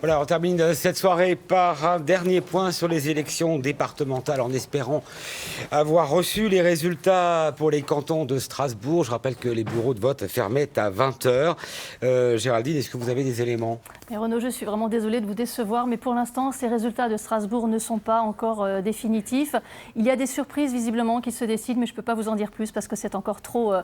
Voilà, on termine cette soirée par un dernier point sur les élections départementales en espérant avoir reçu les résultats pour les cantons de Strasbourg. Je rappelle que les bureaux de vote fermaient à 20h. Géraldine, est-ce que vous avez des éléments ? Et Renaud, je suis vraiment désolée de vous décevoir, mais pour l'instant, ces résultats de Strasbourg ne sont pas encore définitifs. Il y a des surprises visiblement qui se décident, mais je ne peux pas vous en dire plus parce que c'est encore trop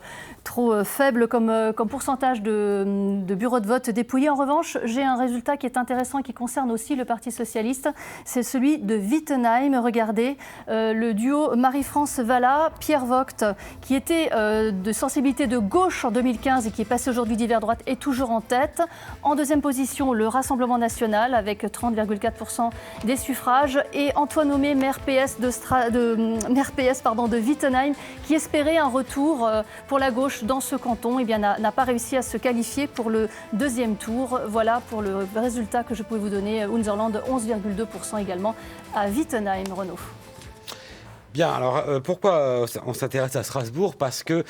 faible comme pourcentage de bureaux de vote dépouillés. En revanche, j'ai un résultat qui est intéressant et qui concerne aussi le Parti socialiste. C'est celui de Wittenheim. Regardez, le duo Marie-France Valla, Pierre Vogt, qui était de sensibilité de gauche en 2015 et qui est passé aujourd'hui d'hiver droite, est toujours en tête. En deuxième position, le Rassemblement national avec 30,4% des suffrages et Antoine Homé, maire PS de Wittenheim, qui espérait un retour pour la gauche dans ce canton, eh bien, n'a pas réussi à se qualifier pour le deuxième tour. Voilà pour le résultat que je pouvais vous donner. Unserland, 11,2% également à Wittenheim, Renaud. Bien, alors pourquoi on s'intéresse à Strasbourg ? Parce que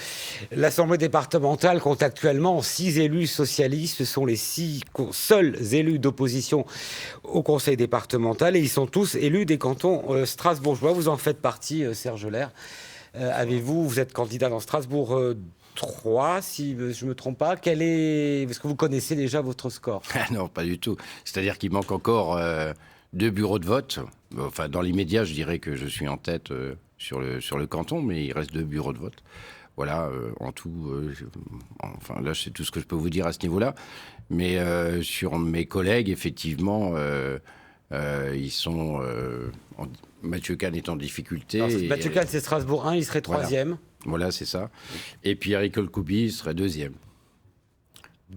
l'Assemblée départementale compte actuellement 6 élus socialistes. Ce sont les 6 seuls élus d'opposition au conseil départemental et ils sont tous élus des cantons strasbourgeois. Vous en faites partie, Serge Lair. Vous êtes candidat dans Strasbourg 3, si je ne me trompe pas. Est-ce que vous connaissez déjà votre score ? Non, pas du tout. C'est-à-dire qu'il manque encore 2 bureaux de vote. Enfin, dans l'immédiat, je dirais que je suis en tête sur le canton, mais il reste 2 bureaux de vote. Voilà, en tout, enfin là, c'est tout ce que je peux vous dire à ce niveau-là. Mais sur mes collègues, effectivement, ils sont... Mathieu Kahn est en difficulté. Alors, Mathieu Kahn, c'est Strasbourg 1, il serait 3e. Voilà, c'est ça. Et puis Eric Olkoubi serait 2e.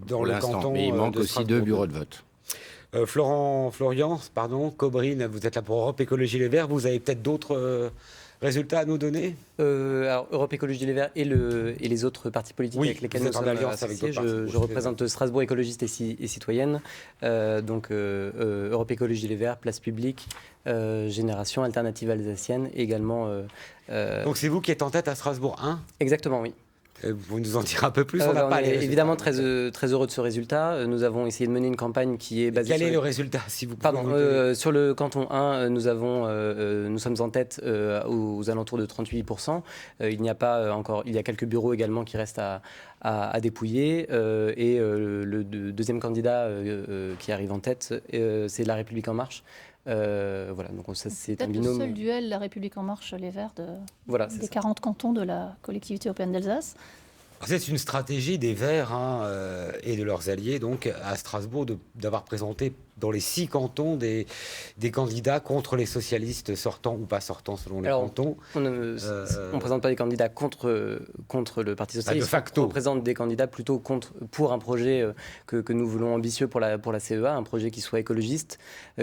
Dans le canton. Mais il manque aussi 2 bureaux de vote. Florian, Cobrine, vous êtes là pour Europe Écologie Les Verts. Vous avez peut-être d'autres résultats à nous donner ? Alors, Europe Écologie Les Verts et les autres partis politiques avec lesquels nous sommes associés. Je représente Strasbourg Écologiste et Citoyenne. Donc Europe Écologie Les Verts, Place Publique, Génération Alternative Alsacienne et également... Donc c'est vous qui êtes en tête à Strasbourg 1 ? Exactement, oui. Vous pouvez nous en dire un peu plus ? On est évidemment très heureux de ce résultat. Nous avons essayé de mener une campagne qui est basée Quel est le résultat, si vous pouvez sur le canton 1, nous sommes en tête aux alentours de 38%. Il n'y a pas encore, il y a quelques bureaux également qui restent à dépouiller. Et le deuxième candidat qui arrive en tête, c'est La République En Marche. Voilà, donc ça, c'est un binôme. Le seul duel, La République En Marche, les Verts, des 40 ça. Cantons de la collectivité européenne d'Alsace. C'est une stratégie des Verts et de leurs alliés donc, à Strasbourg d'avoir présenté dans les 6 cantons des candidats contre les socialistes sortants ou pas sortants selon les cantons. On ne présente pas des candidats contre le Parti socialiste. De facto. On présente des candidats plutôt pour un projet que nous voulons ambitieux pour la CEA, un projet qui soit écologiste,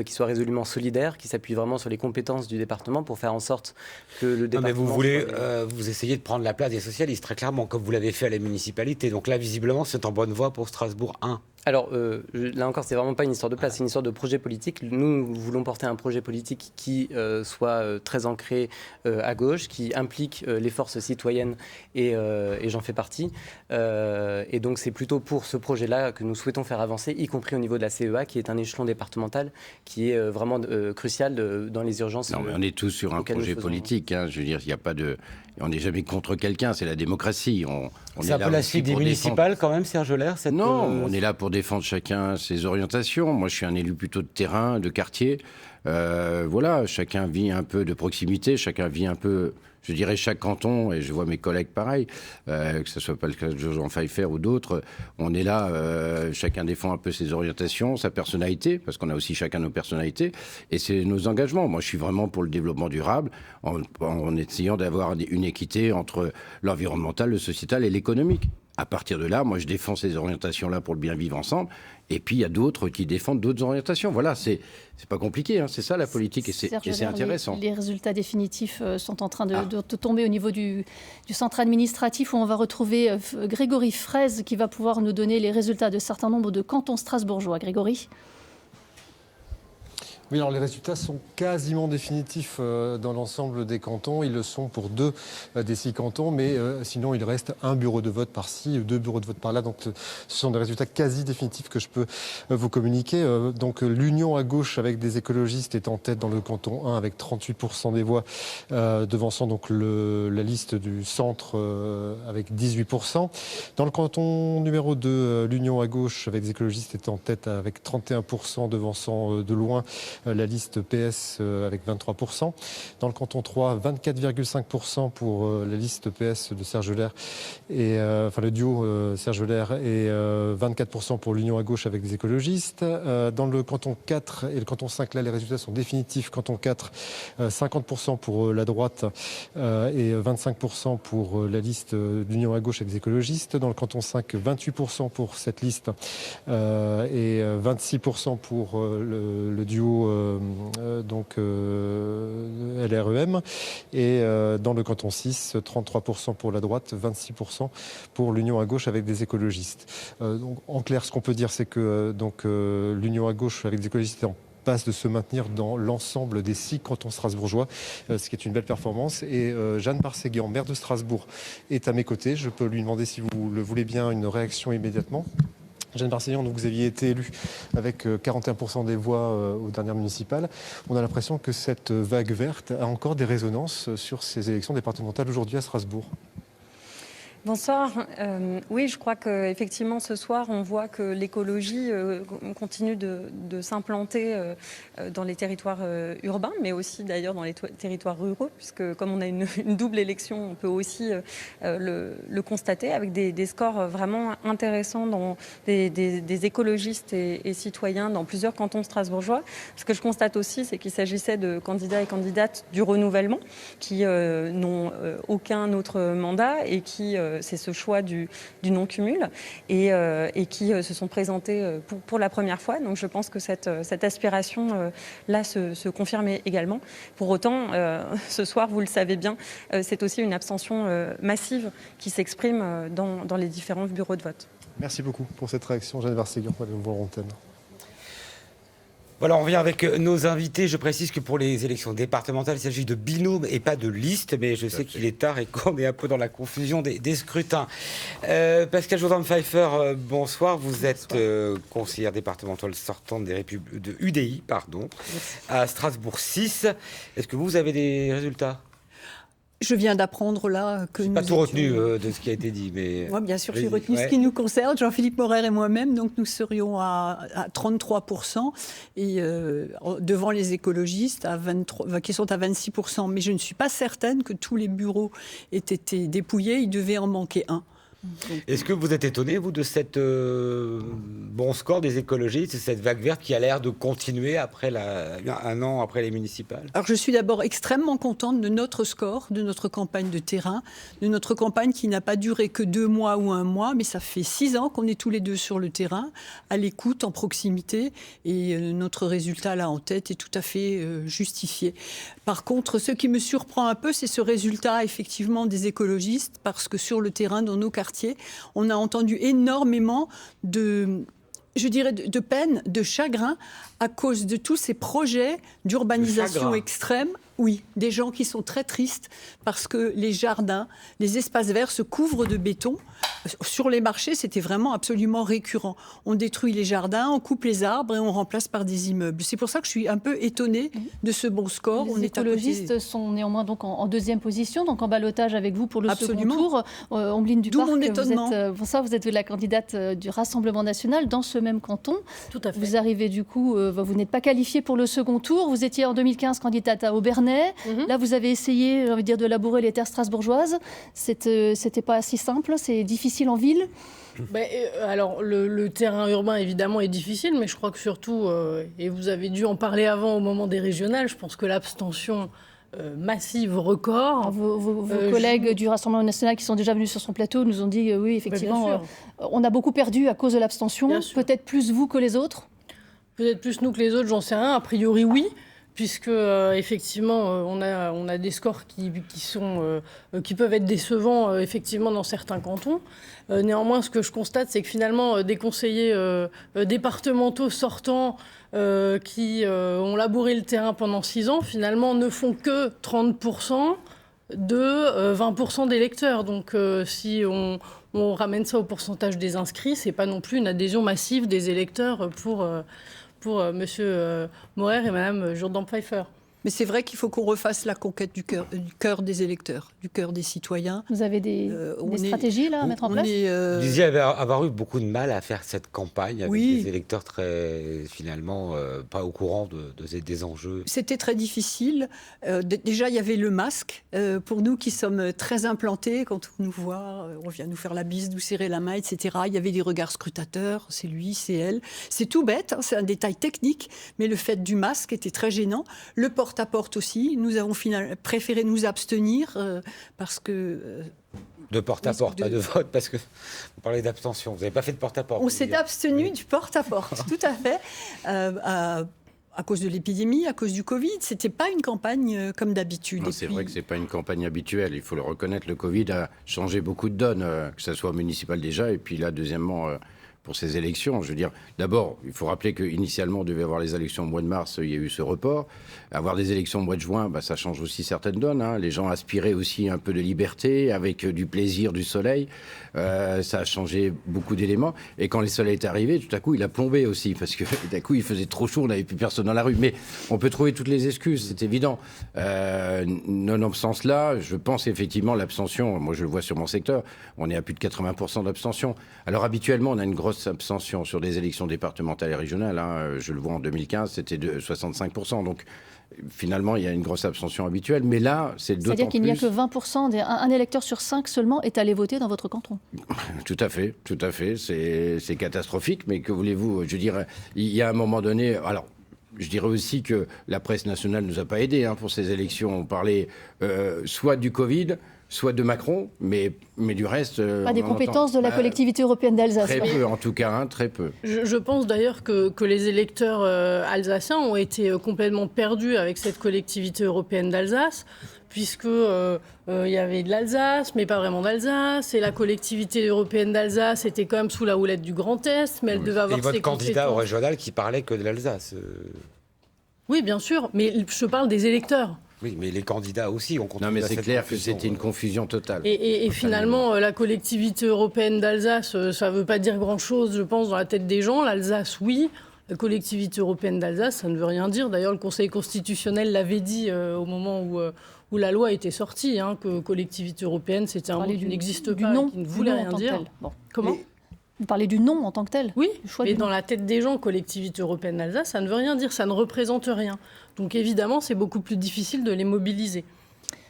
qui soit résolument solidaire, qui s'appuie vraiment sur les compétences du département pour faire en sorte que le département... mais vous voulez, vous essayez de prendre la place des socialistes, très clairement, comme vous l'avez fait à la municipalité. Donc là, visiblement, c'est en bonne voie pour Strasbourg 1. Alors, là encore, c'est vraiment pas une histoire de place, c'est une histoire de projet politique. Nous voulons porter un projet politique qui soit très ancré à gauche, qui implique les forces citoyennes et j'en fais partie. Et donc, c'est plutôt pour ce projet-là que nous souhaitons faire avancer, y compris au niveau de la CEA, qui est un échelon départemental qui est vraiment crucial dans les urgences. Non, mais on est tous sur un projet politique. Hein, je veux dire, il n'y a pas de... On n'est jamais contre quelqu'un, c'est la démocratie. C'est un peu la suite des municipales quand même, Serge Lair ? Non, on est là pour défendre chacun ses orientations. Moi, je suis un élu plutôt de terrain, de quartier. Voilà, chacun vit un peu de proximité, chacun vit un peu... Je dirais chaque canton, et je vois mes collègues pareil, que ce ne soit pas le cas de Jean Pfeiffer ou d'autres, on est là, chacun défend un peu ses orientations, sa personnalité, parce qu'on a aussi chacun nos personnalités, et c'est nos engagements. Moi, je suis vraiment pour le développement durable, en essayant d'avoir une équité entre l'environnemental, le sociétal et l'économique. À partir de là, moi, je défends ces orientations-là pour le bien vivre ensemble. Et puis, il y a d'autres qui défendent d'autres orientations. Voilà, c'est pas compliqué. Hein, c'est ça, la politique. Et c'est intéressant. Les résultats définitifs sont en train de tomber au niveau du centre administratif où on va retrouver Grégory Fraise qui va pouvoir nous donner les résultats de certains nombres de cantons strasbourgeois. Grégory ? Oui, alors les résultats sont quasiment définitifs dans l'ensemble des cantons. Ils le sont pour 2 des 6 cantons, mais sinon il reste un bureau de vote par-ci, 2 bureaux de vote par-là. Donc ce sont des résultats quasi définitifs que je peux vous communiquer. Donc l'union à gauche avec des écologistes est en tête dans le canton 1 avec 38% des voix, devançant donc la liste du centre avec 18%. Dans le canton numéro 2, l'union à gauche avec des écologistes est en tête avec 31%, devançant de loin la liste PS avec 23%. Dans le canton 3, 24,5% pour la liste PS de Serge Ler, enfin le duo Serge Ler, et 24% pour l'union à gauche avec des écologistes. Dans le canton 4 et le canton 5, là les résultats sont définitifs. Canton 4, 50% pour la droite et 25% pour la liste d'union à gauche avec des écologistes. Dans le canton 5, 28% pour cette liste et 26% pour le duo LREM. Et dans le canton 6, 33% pour la droite, 26% pour l'union à gauche avec des écologistes. Donc, en clair, ce qu'on peut dire, c'est que l'union à gauche avec des écologistes est en passe de se maintenir dans l'ensemble des 6 cantons strasbourgeois, ce qui est une belle performance. Et Jeanne Barséguian, maire de Strasbourg, est à mes côtés. Je peux lui demander, si vous le voulez bien, une réaction immédiatement. Jeanne Barséguian, donc vous aviez été élue avec 41% des voix aux dernières municipales. On a l'impression que cette vague verte a encore des résonances sur ces élections départementales aujourd'hui à Strasbourg. Bonsoir. Oui, je crois qu'effectivement, ce soir, on voit que l'écologie continue de s'implanter dans les territoires urbains, mais aussi d'ailleurs dans les territoires ruraux, puisque comme on a une double élection, on peut aussi le constater avec des scores vraiment intéressants dans des écologistes et citoyens dans plusieurs cantons strasbourgeois. Ce que je constate aussi, c'est qu'il s'agissait de candidats et candidates du renouvellement qui n'ont aucun autre mandat et qui c'est ce choix du non-cumul et qui se sont présentés pour la première fois. Donc je pense que cette aspiration-là se confirme également. Pour autant, ce soir, vous le savez bien, c'est aussi une abstention massive qui s'exprime dans les différents bureaux de vote. Merci beaucoup pour cette réaction, Jeanne Barséguian, pour la nouvelle antenne. Voilà, on revient avec nos invités. Je précise que pour les élections départementales, il s'agit de binômes et pas de listes, mais je sais qu'il est tard et qu'on est un peu dans la confusion des scrutins. Pascal Jourdan-Pfeiffer, bonsoir. Vous êtes conseillère départementale sortante de UDI, à Strasbourg 6. Est-ce que vous avez des résultats ? Je viens d'apprendre là que nous pas tout retenu de ce qui a été dit, mais... Moi, bien sûr, j'ai retenu ce qui nous concerne, Jean-Philippe Morer et moi-même, donc nous serions à 33%, et devant les écologistes qui sont à 26%. Mais je ne suis pas certaine que tous les bureaux aient été dépouillés, il devait en manquer un. Est-ce que vous êtes étonné, vous, de cette bon score des écologistes, cette vague verte qui a l'air de continuer un an après les municipales ? Alors je suis d'abord extrêmement contente de notre score, de notre campagne de terrain, de notre campagne qui n'a pas duré que 2 mois ou 1 mois, mais ça fait 6 ans qu'on est tous les deux sur le terrain, à l'écoute, en proximité, et notre résultat là en tête est tout à fait justifié. Par contre, ce qui me surprend un peu, c'est ce résultat effectivement des écologistes, parce que sur le terrain, dans nos quartiers, on a entendu énormément de peine, de chagrin à cause de tous ces projets d'urbanisation extrême. Oui, des gens qui sont très tristes parce que les jardins, les espaces verts se couvrent de béton. Sur les marchés, c'était vraiment absolument récurrent. On détruit les jardins, on coupe les arbres et on remplace par des immeubles. C'est pour ça que je suis un peu étonnée de ce bon score. Les écologistes sont néanmoins donc en 2e position, donc en ballottage avec vous pour le second tour. Ombline Duparc, mon étonnement. Vous êtes la candidate du Rassemblement national dans ce même canton. Tout à fait. Vous arrivez du coup, vous n'êtes pas qualifiée pour le second tour. Vous étiez en 2015 candidate à Aubernais. Là, vous avez essayé, j'ai envie de dire, de labourer les terres strasbourgeoises. C'était pas si simple, c'est difficile en ville. Alors, le terrain urbain, évidemment, est difficile, mais je crois que surtout, et vous avez dû en parler avant au moment des régionales, je pense que l'abstention massive, record. Vos collègues du Rassemblement national qui sont déjà venus sur son plateau nous ont dit, oui, effectivement, on a beaucoup perdu à cause de l'abstention. Peut-être plus vous que les autres ? Peut-être plus nous que les autres, j'en sais rien. A priori, oui. puisque effectivement on a des scores qui peuvent être décevants effectivement dans certains cantons. Néanmoins, ce que je constate, c'est que finalement des conseillers départementaux sortants qui ont labouré le terrain pendant 6 ans, finalement ne font que 30% de 20% d'électeurs. Donc si on ramène ça au pourcentage des inscrits, c'est pas non plus une adhésion massive des électeurs pour M. Maurer et Mme Jourdan-Pfeiffer. Mais c'est vrai qu'il faut qu'on refasse la conquête du cœur des électeurs, du cœur des citoyens. Vous avez des stratégies là, à mettre en place Vous disiez avoir eu beaucoup de mal à faire cette campagne avec des électeurs très, finalement, pas au courant des enjeux. C'était très difficile. Déjà, il y avait le masque. Pour nous qui sommes très implantés, quand on nous voit, on vient nous faire la bise, nous serrer la main, etc. Il y avait des regards scrutateurs, c'est lui, c'est elle. C'est tout bête, hein, c'est un détail technique, mais le fait du masque était très gênant. Le porte-à-porte aussi, nous avons préféré nous abstenir parce que... de porte-à-porte, pas de vote, parce que vous parlez d'abstention. Vous n'avez pas fait de porte-à-porte. On s'est abstenu du porte-à-porte, tout à fait. À cause de l'épidémie, à cause du Covid, c'était pas une campagne comme d'habitude. C'est vrai que c'est pas une campagne habituelle. Il faut le reconnaître. Le Covid a changé beaucoup de donnes, que ce soit municipal déjà, et puis là, deuxièmement, pour ces élections. Je veux dire, d'abord, il faut rappeler qu'initialement, on devait avoir les élections au mois de mars, il y a eu ce report. Avoir des élections au mois de juin, ça change aussi certaines donnes, hein. Les gens aspiraient aussi un peu de liberté, avec du plaisir, du soleil. Ça a changé beaucoup d'éléments. Et quand le soleil est arrivé, tout à coup, il a plombé aussi, parce que d'un coup, il faisait trop chaud, on n'avait plus personne dans la rue. Mais on peut trouver toutes les excuses, c'est évident. Nonobstant cela, je pense effectivement l'abstention, moi je le vois sur mon secteur, on est à plus de 80% d'abstention. Alors habituellement, on a une grosse abstention sur des élections départementales et régionales, hein. Je le vois en 2015, c'était de 65%. Donc finalement, il y a une grosse abstention habituelle. Mais là, c'est d'autant plus... C'est-à-dire qu'il n'y a que 20%, un électeur sur 5 seulement est allé voter dans votre canton. Tout à fait, tout à fait. C'est catastrophique. Mais que voulez-vous? Je dirais, il y a un moment donné... Alors, je dirais aussi que la presse nationale ne nous a pas aidés, hein, pour ces élections. On parlait soit du Covid, soit de Macron, mais du reste... Pas des compétences de la collectivité européenne d'Alsace. Très peu, en tout cas, hein, très peu. Je pense d'ailleurs que les électeurs alsaciens ont été complètement perdus avec cette collectivité européenne d'Alsace, puisque il y avait de l'Alsace, mais pas vraiment d'Alsace, et la collectivité européenne d'Alsace était quand même sous la houlette du Grand Est, mais elle devait avoir ses votre candidat au compétences. régional qui parlait que de l'Alsace. Oui, bien sûr, mais je parle des électeurs. Oui, mais les candidats aussi ont continué. Non, mais c'est clair que c'était une confusion totale. Et finalement, la collectivité européenne d'Alsace, ça ne veut pas dire grand-chose, je pense, dans la tête des gens. L'Alsace, oui. La collectivité européenne d'Alsace, ça ne veut rien dire. D'ailleurs, le Conseil constitutionnel l'avait dit au moment où la loi était sortie, hein, que collectivité européenne, c'était un mot qui n'existe pas, qui ne voulait rien dire. Bon. Comment ? Vous parlez du nom en tant que tel? Oui, mais dans la tête des gens, collectivité européenne d'Alsace, ça ne veut rien dire, ça ne représente rien. Donc évidemment, c'est beaucoup plus difficile de les mobiliser.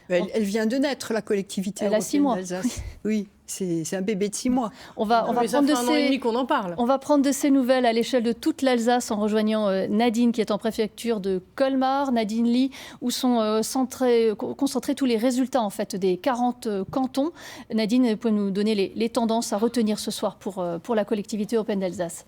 Elle vient de naître, la collectivité européenne d'Alsace. Elle a 6 mois. Oui, c'est un bébé de 6 mois. On va prendre de ces... un an et demi qu'on en parle. On va prendre de ces nouvelles à l'échelle de toute l'Alsace en rejoignant Nadine, qui est en préfecture de Colmar. Nadine Lee, où sont concentrés tous les résultats en fait, des 40 cantons. Nadine, vous pouvez nous donner les tendances à retenir ce soir pour la collectivité européenne d'Alsace?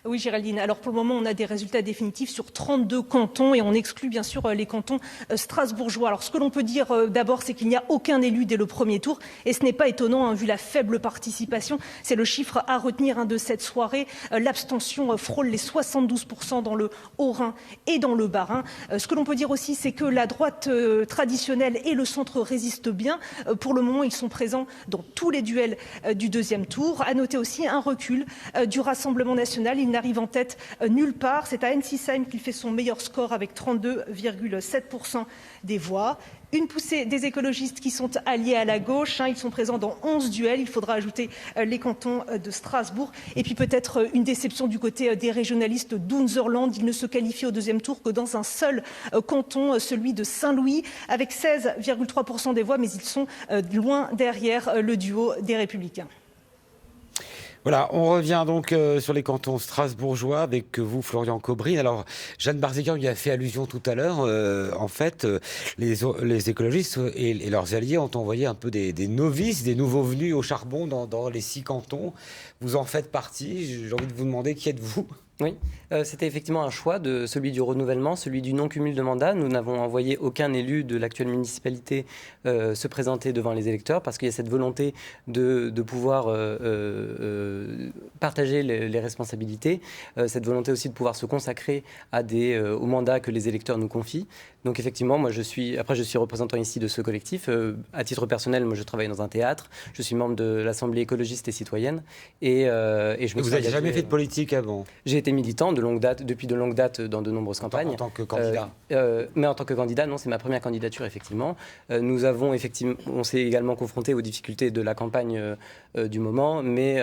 Oui, Géraldine. Alors pour le moment, on a des résultats définitifs sur 32 cantons et on exclut bien sûr les cantons strasbourgeois. Alors ce que l'on peut dire d'abord, c'est qu'il n'y a aucun élu dès le premier tour et ce n'est pas étonnant hein, vu la faible participation. C'est le chiffre à retenir hein, de cette soirée. L'abstention frôle les 72% dans le Haut-Rhin et dans le Bas-Rhin. Ce que l'on peut dire aussi, c'est que la droite traditionnelle et le centre résistent bien. Pour le moment, ils sont présents dans tous les duels du deuxième tour. À noter aussi un recul du Rassemblement national. Il n'arrive en tête nulle part. C'est à Ensisheim qu'il fait son meilleur score avec 32,7% des voix. Une poussée des écologistes qui sont alliés à la gauche. Hein, ils sont présents dans 11 duels. Il faudra ajouter les cantons de Strasbourg. Et puis peut-être une déception du côté des régionalistes d'Unserland. Ils ne se qualifient au deuxième tour que dans un seul canton, celui de Saint-Louis, avec 16,3% des voix. Mais ils sont loin derrière le duo des Républicains. Voilà, on revient donc sur les cantons strasbourgeois avec vous, Florian Caubrine. Alors, Jeanne Barzeguer y a fait allusion tout à l'heure. En fait, les écologistes et leurs alliés ont envoyé un peu des novices, des nouveaux venus au charbon dans les 6 cantons. Vous en faites partie. J'ai envie de vous demander qui êtes-vous ? Oui, c'était effectivement un choix, celui du renouvellement, celui du non-cumul de mandat. Nous n'avons envoyé aucun élu de l'actuelle municipalité se présenter devant les électeurs parce qu'il y a cette volonté de pouvoir partager les responsabilités, cette volonté aussi de pouvoir se consacrer au mandat que les électeurs nous confient. Donc effectivement, moi je suis représentant ici de ce collectif. À titre personnel, moi je travaille dans un théâtre, je suis membre de l'Assemblée écologiste et citoyenne. Et je me Vous n'avez jamais fait de politique avant? J'ai été militant depuis de longue date dans de nombreuses campagnes. En tant que candidat mais en tant que candidat, non, c'est ma première candidature, effectivement. On s'est également confronté aux difficultés de la campagne du moment, mais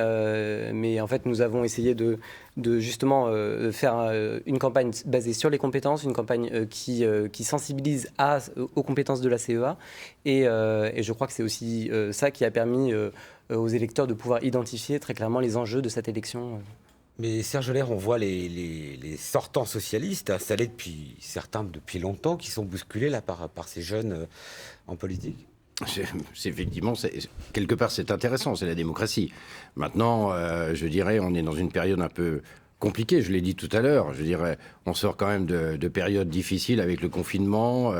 en fait, nous avons essayé de justement faire une campagne basée sur les compétences, une campagne qui sensibilise aux compétences de la CEA. Et je crois que c'est aussi ça qui a permis aux électeurs de pouvoir identifier très clairement les enjeux de cette élection. Mais Serge Ler, on voit les sortants socialistes installés certains depuis longtemps, qui sont bousculés là, par ces jeunes en politique. Effectivement, quelque part, c'est intéressant, c'est la démocratie. Maintenant, je dirais, on est dans une période un peu compliquée, je l'ai dit tout à l'heure. Je dirais, on sort quand même de périodes difficiles avec le confinement,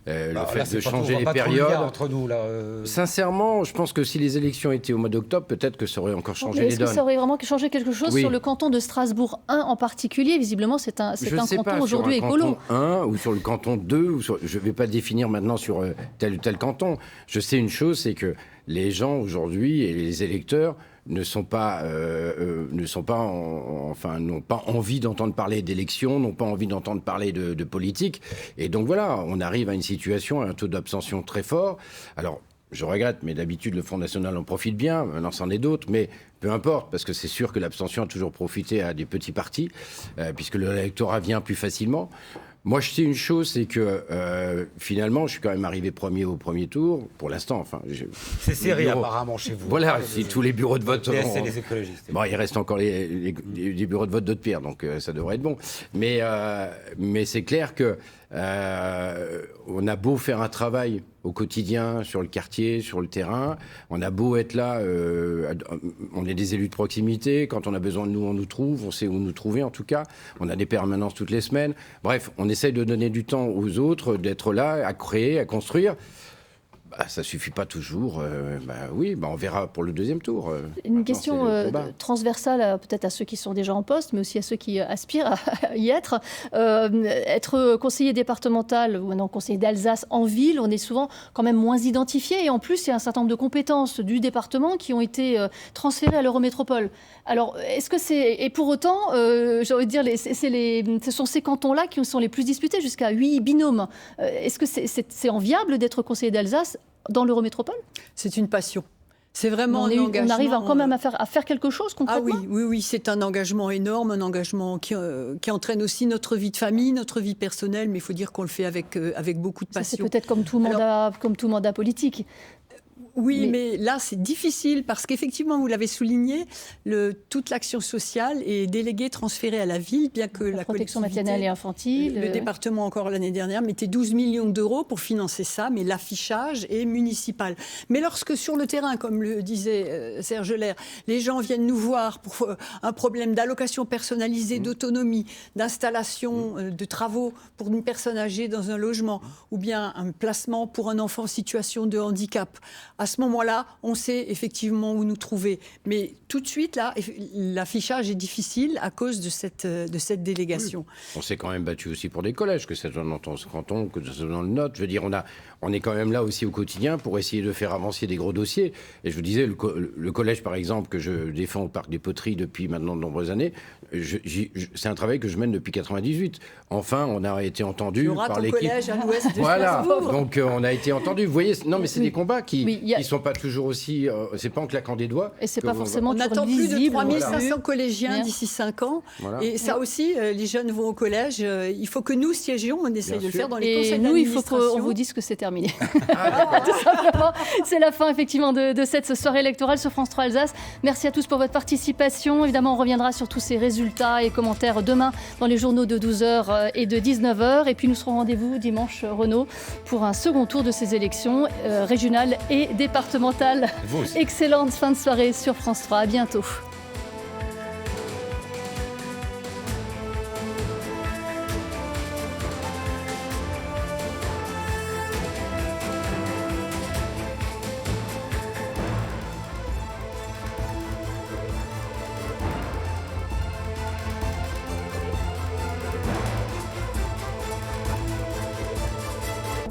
le fait de changer les périodes. Entre nous, là, Sincèrement, je pense que si les élections étaient au mois d'octobre, peut-être que ça aurait encore changé les donnes. Est-ce que ça aurait vraiment changé quelque chose sur le canton de Strasbourg 1 en particulier? Visiblement, c'est un canton aujourd'hui écolo. Sur le canton 1 ou sur le canton 2, je ne vais pas définir maintenant sur tel ou tel canton. Je sais une chose, c'est que les gens aujourd'hui et les électeurs n'ont pas envie d'entendre parler d'élections, n'ont pas envie d'entendre parler de politique. Et donc voilà, on arrive à une situation, à un taux d'abstention très fort. Alors, je regrette, mais d'habitude, le Front National en profite bien. Maintenant, c'en est d'autres, mais peu importe, parce que c'est sûr que l'abstention a toujours profité à des petits partis, puisque l'électorat vient plus facilement. Moi, je sais une chose, c'est que finalement, je suis quand même arrivé premier au premier tour, pour l'instant. Enfin, c'est serré apparemment chez vous. Voilà, si tous les bureaux de vote sont... C'est les écologistes. Bon, il reste encore les bureaux de vote d'autres pierres, donc ça devrait être bon. Mais c'est clair que on a beau faire un travail au quotidien, sur le quartier, sur le terrain, on a beau être là, on est des élus de proximité, quand on a besoin de nous, on nous trouve, on sait où nous trouver en tout cas, on a des permanences toutes les semaines, bref, on essaye de donner du temps aux autres, d'être là, à créer, à construire. Ça ne suffit pas toujours. On verra pour le deuxième tour. Une question transversale peut-être à ceux qui sont déjà en poste, mais aussi à ceux qui aspirent à y être. Être conseiller départemental ou non conseiller d'Alsace en ville, on est souvent quand même moins identifié. Et en plus, il y a un certain nombre de compétences du département qui ont été transférées à l'Eurométropole. Alors, est-ce que c'est... Et pour autant, j'ai envie de dire, ce sont ces cantons-là qui sont les plus disputés, jusqu'à 8 binômes. Est-ce que c'est enviable d'être conseiller d'Alsace dans l'Eurométropole? C'est une passion. C'est vraiment un engagement. On arrive quand même à faire quelque chose concrètement. Ah oui, c'est un engagement énorme, un engagement qui entraîne aussi notre vie de famille, notre vie personnelle, mais il faut dire qu'on le fait avec beaucoup de passion. C'est peut-être comme tout mandat politique. Oui, mais là, c'est difficile parce qu'effectivement, vous l'avez souligné, toute l'action sociale est déléguée, transférée à la ville, bien que la protection maternelle et infantile. Le département, encore l'année dernière, mettait 12 millions d'euros pour financer ça, mais l'affichage est municipal. Mais lorsque sur le terrain, comme le disait Serge Ler, les gens viennent nous voir pour un problème d'allocation personnalisée, d'autonomie, d'installation de travaux pour une personne âgée dans un logement, ou bien un placement pour un enfant en situation de handicap, à ce moment-là, on sait effectivement où nous trouver. Mais tout de suite, là, l'affichage est difficile à cause de cette délégation. Oui. On s'est quand même battu aussi pour des collèges, que ce soit dans ce canton, que ce soit dans le nôtre. Je veux dire, on est quand même là aussi au quotidien pour essayer de faire avancer des gros dossiers. Et je vous disais, le collège, par exemple, que je défends au Parc des Poteries depuis maintenant de nombreuses années, c'est un travail que je mène depuis 98. Enfin, on a été entendu par l'équipe. Collège à l'ouest de voilà, donc on a été entendu. Vous voyez, non, mais c'est des combats qui sont pas toujours aussi... c'est pas en claquant des doigts. Et c'est pas forcément toujours lisible. On attend plus de 3500 collégiens d'ici 5 ans. Voilà. Et ça aussi, les jeunes vont au collège. Il faut que nous siégions, on essaye de le faire dans les conseils d'administration. Il faut qu'on vous dise que c'est terminé. Tout simplement. C'est la fin, effectivement, de cette soirée électorale sur France 3 Alsace. Merci à tous pour votre participation. Évidemment, on reviendra sur tous ces résultats et commentaires demain dans les journaux de 12h et de 19h. Et puis, nous serons au rendez-vous dimanche, Renaud, pour un second tour de ces élections régionales et départementale. Excellente fin de soirée sur France 3. À bientôt.